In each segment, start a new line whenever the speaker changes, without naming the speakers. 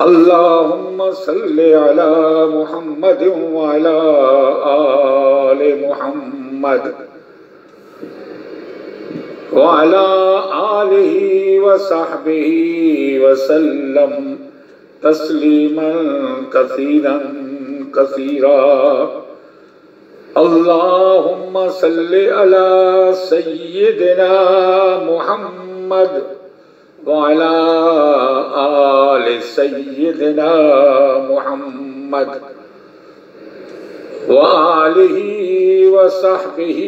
اللهم صل على محمد وعلى آل محمد وعلى آله وصحبه وسلم تسليما كثيرا كثيرا. اللهم صل على سيدنا محمد وعلى آل سيدنا محمد وآله وصحبه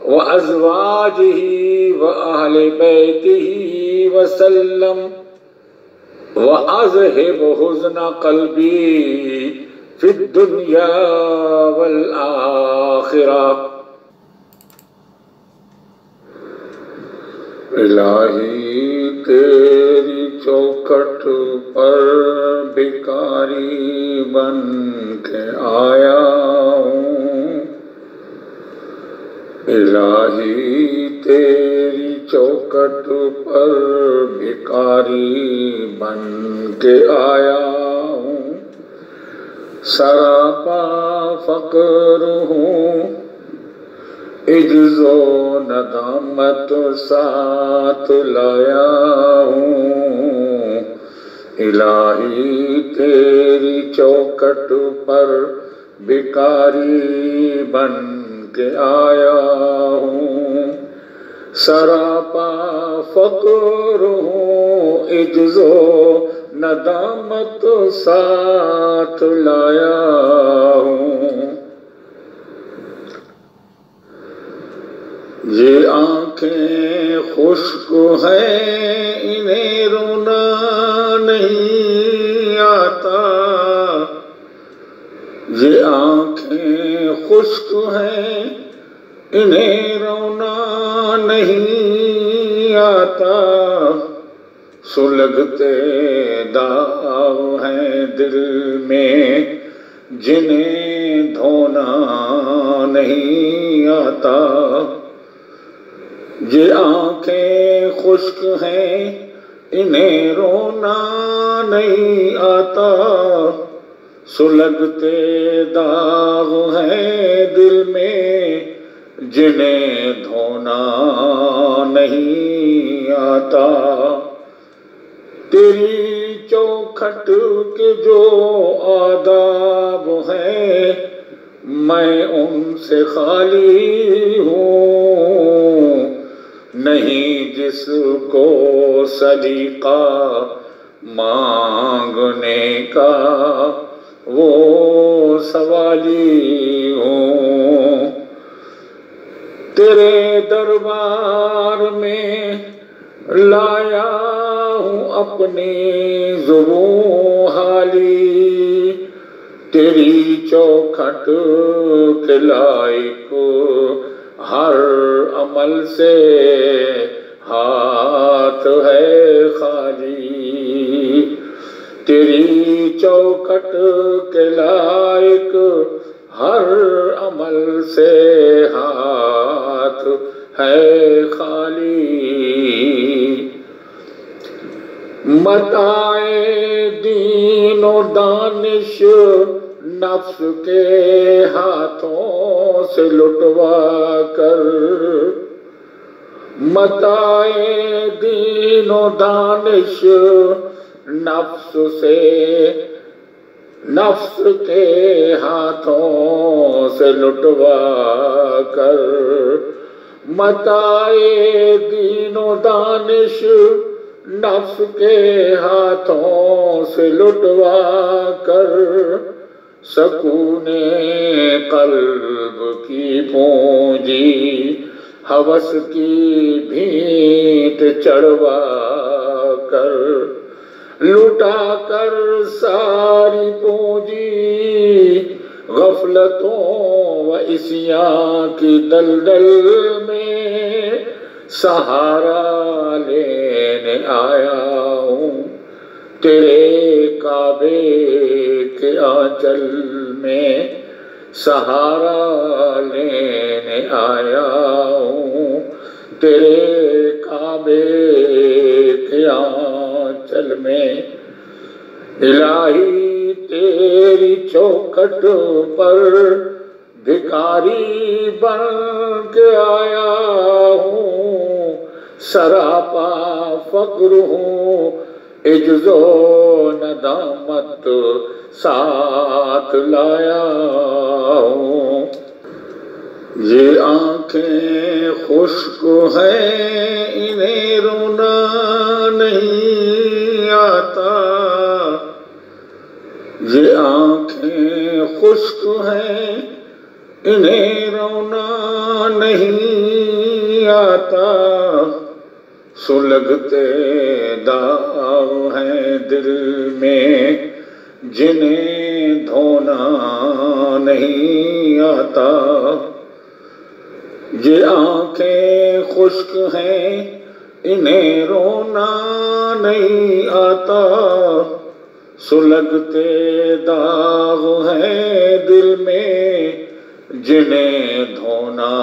وأزواجه وأهل بيته وسلم وأذهب حزن قلبي في الدنيا والآخرة. الہی تیری چوکھٹ پر بھکاری بن کے آیا ہوں. الہی تیری چوکھٹ پر بھکاری بن کے آیا ہوں. سراپا فقر ہوں، عجز و ندامت ساتھ لایا ہوں. الہی تیری چوکھٹ پر بھکاری بن کے آیا ہوں. سراپا فقر ہوں، عجز و ندامت ساتھ لایا ہوں. یہ آنکھیں خشک ہیں انہیں رونا نہیں آتا. یہ آنکھیں خشک ہیں انہیں رونا نہیں آتا. سلگتے داغ ہیں دل میں جنہیں دھونا نہیں آتا. یہ آنکھیں خشک ہیں انہیں رونا نہیں آتا. سلگتے داغ ہیں دل میں جنہیں دھونا نہیں آتا. تیری چوکھٹ کے جو آداب ہیں میں ان سے خالی ہوں. نہیں جس کو سلیقہ مانگنے کا وہ سوالی ہوں. تیرے دربار میں لایا ہوں اپنی زبوں حالی. تیری چوکھٹ کے لائق ہر عمل سے ہاتھ ہے خالی. تیری چوکھٹ کے لائق ہر عمل سے ہاتھ ہے خالی. متاع دین و دانش نفس کے ہاتھوں سے لٹوا کر. متاع دین و دانش نفس کے ہاتھوں سے لٹوا کر. متاع دین و دانش نفس کے ہاتھوں سے لٹوا کر. سکون قلب کی پونجی ہوس کی بھینٹ چڑھوا کر. لٹا کر ساری پونجی غفلتوں و عصیاں کی دلدل میں سہارا لینے آیا ہوں. تیرے کعبے کے آنچل میں سہارا لینے آیا ہوں. تیرے کعبے کے آنچل میں الہی تیری چوکھٹ پر بھکاری بن کے آیا ہوں، سراپا فقر ہوں، عجز و ندامت ساتھ لایا ہوں۔ یہ آنکھیں خشک ہیں انہیں رونا نہیں آتا، یہ آنکھیں خشک ہیں انہیں رونا نہیں آتا، سلگتے داغ ہیں دل میں جنہیں دھونا نہیں آتا، یہ آنکھیں خشک ہیں انہیں رونا نہیں آتا، سلگتے داغ ہیں دل میں جنہیں دھونا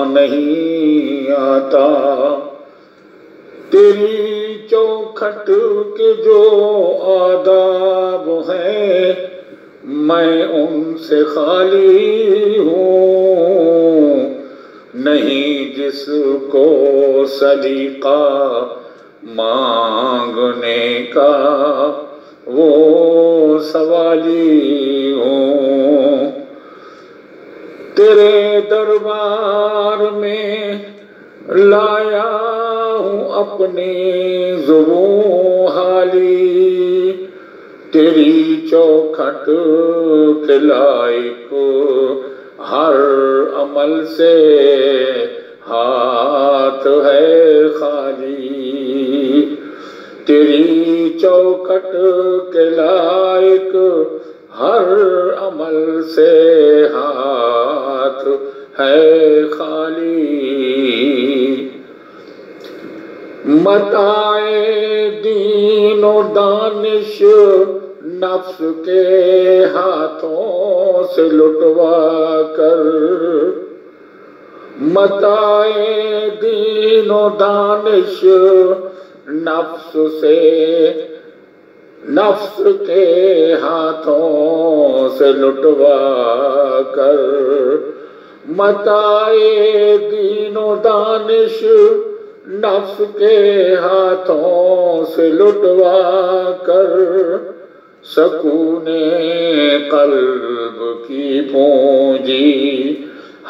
نہیں آتا، تیری چوکھٹ کے جو آداب ہیں میں ان سے خالی ہوں، نہیں جس کو سلیقہ مانگنے کا وہ سوالی ہوں، تیرے دربار میں لایا ہوں اپنی زبوں حالی، تیری چوکھٹ کے لائق ہر عمل سے ہاتھ ہے خالی، تیری چوکھٹ کے لائق ہر عمل سے ہاتھ ہے خالی، متاع دین و دانش نفس کے ہاتھوں سے لٹوا کر، متاع دین و دانش نفس کے ہاتھوں سے لٹوا کر، متاع دین و دانش نفس کے ہاتھوں سے لٹوا کر، سکون قلب کی پونجی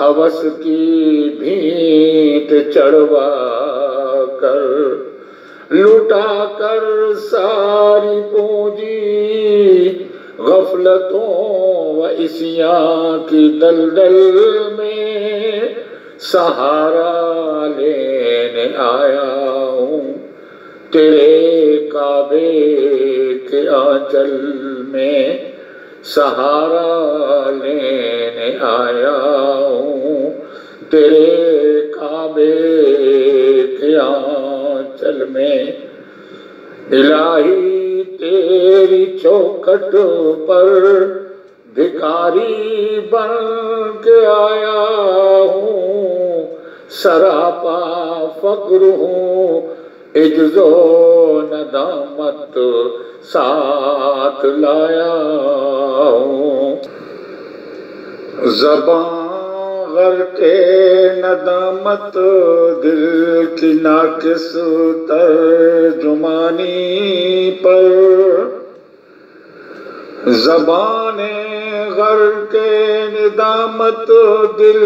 ہوس کی بھینٹ چڑھوا کر، لٹا کر ساری پونجی غفلتوں و عصیاں کی دلدل میں سہارا لینے آیا ہوں، تیرے کعبے کے آنچل میں سہارا لینے آیا ہوں، تیرے کعبے کے آنچل میں، الہی تیری چوکھٹ پر بھکاری بن کے آیا ہوں، سراپا فقر ہوں، عجز و ندامت ساتھ لایا ہوں، زباں غرق ندامت دل کی ناقص ترجمانی پر، زبان غرق ندامت دل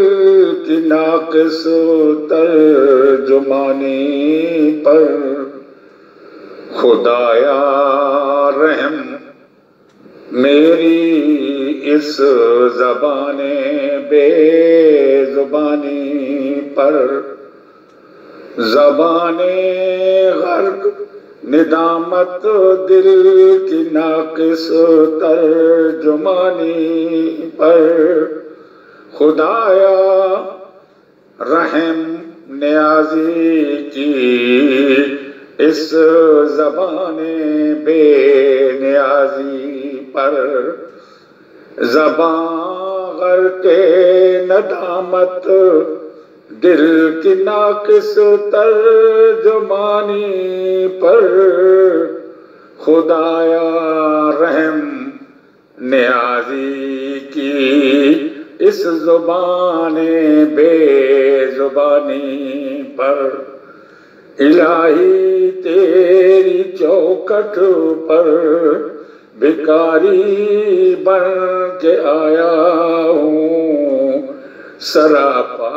کی ناقص ترجمانی پر، خدایا رحم میری اس زبان بے زبانی پر، زبان غرق ندامت دل کی ناقص ترجمانی پر، خدایا رحم نیازی کی اس زبان بے نیازی پر، زبان غرق ندامت دل کی ناقص ترجمانی پر، خدایا رحم نیازی کی اس زبان بے زبانی پر، الہی تیری چوکٹ پر بھکاری بن کے آیا ہوں، سراپا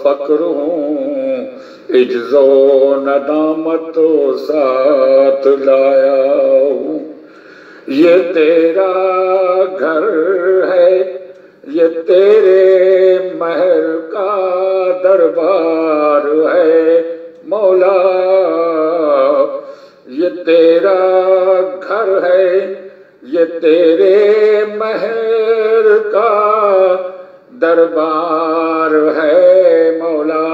فقر ہوں، عجز و ندامت ساتھ لایا ہوں۔ یہ تیرا گھر ہے، یہ تیرے مہر کا دربار ہے مولا، یہ تیرا گھر ہے، یہ تیرے مہر کا دربار ہے مولا،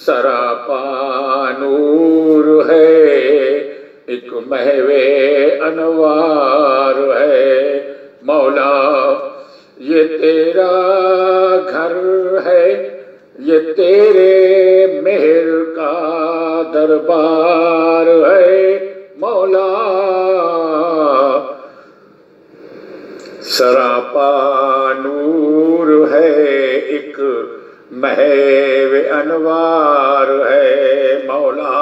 سراپا نور ہے، ایک محو انوار ہے مولا، یہ تیرا گھر ہے، یہ تیرے مہر کا دربار ہے مولا، سراپا نور ہے، ایک محو انوار ہے مولا،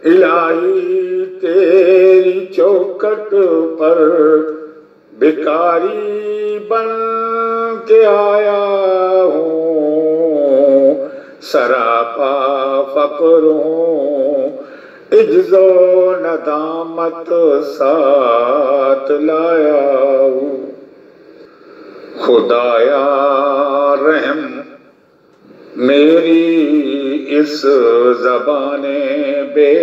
الہی تیری چوکٹ پر بھکاری بن کے آیا ہوں، سراپا فقر ہوں، عجز و ندامت ساتھ لایا ہوں۔ خدایا رحم میری اس زبان بے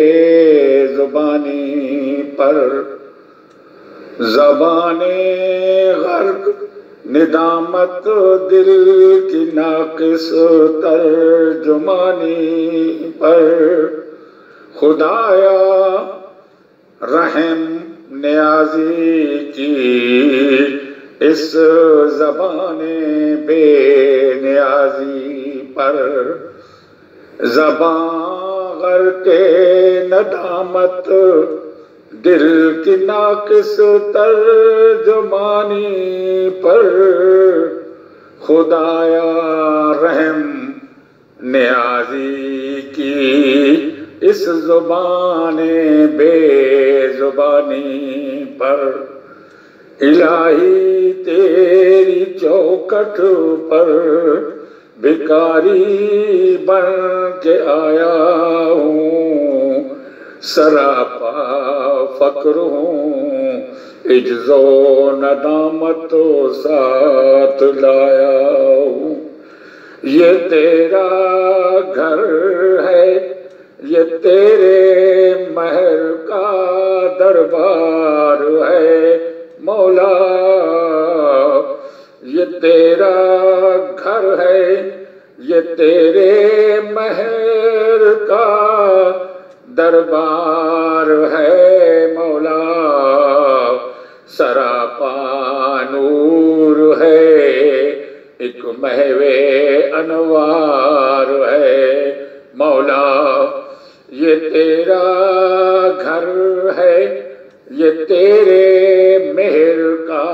زبانی پر، زبان غرق ندامت دل کی ناقص ترجمانی پر، خدایا رحم نیازی کی اس زبان بے نیازی پر، زبان غرق ندامت دل کی ناقص ترجمانی پر، خدایا رحم نیازی کی اس زبان بے زبانی پر، الہی تیری چوکٹ پر بھکاری بن کے آیا ہوں، سراپا فقر ہوں، عجز و ندامت ساتھ لایا ہوں۔ یہ تیرا گھر ہے، یہ تیرے مہر کا دربار ہے مولا، یہ تیرا گھر ہے، یہ تیرے مہر کا دربار ہے مولا، سراپا نور ہے، ایک محو انوار ہے مولا، یہ تیرا گھر ہے، یہ تیرے مہر کا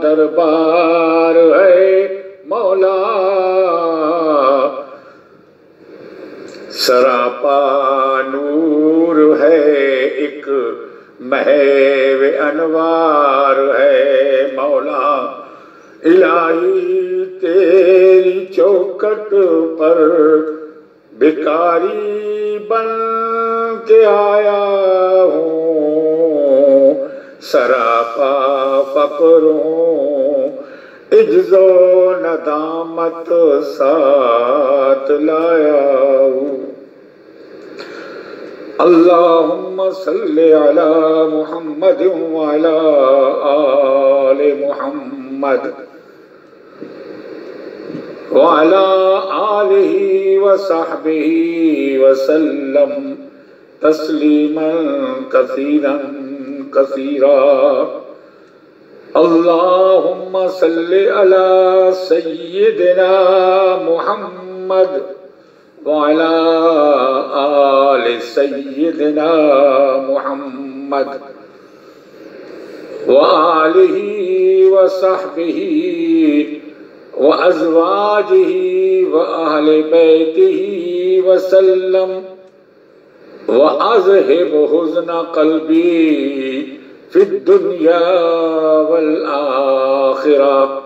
دربار ہے مولا، سراپا نور ہے، ایک محو انوار ہے مولا، الہی تیری چوکٹ پر بھکاری بن کے آیا ہوں، سراپا فقر ہوں، عجز و ندامت ساتھ لایا ہوں۔ اللہم صلی علی محمد وعلی آل محمد وعلی آلہ وصحبہ وسلم تسلیما کثیرا کثیرا۔ اللہم صلی علی سیدنا محمد وعلى آل سيدنا محمد وآله وصحبه وأزواجه وأهل بيته وسلم وأذهب حزن قلبي في الدنيا والآخرة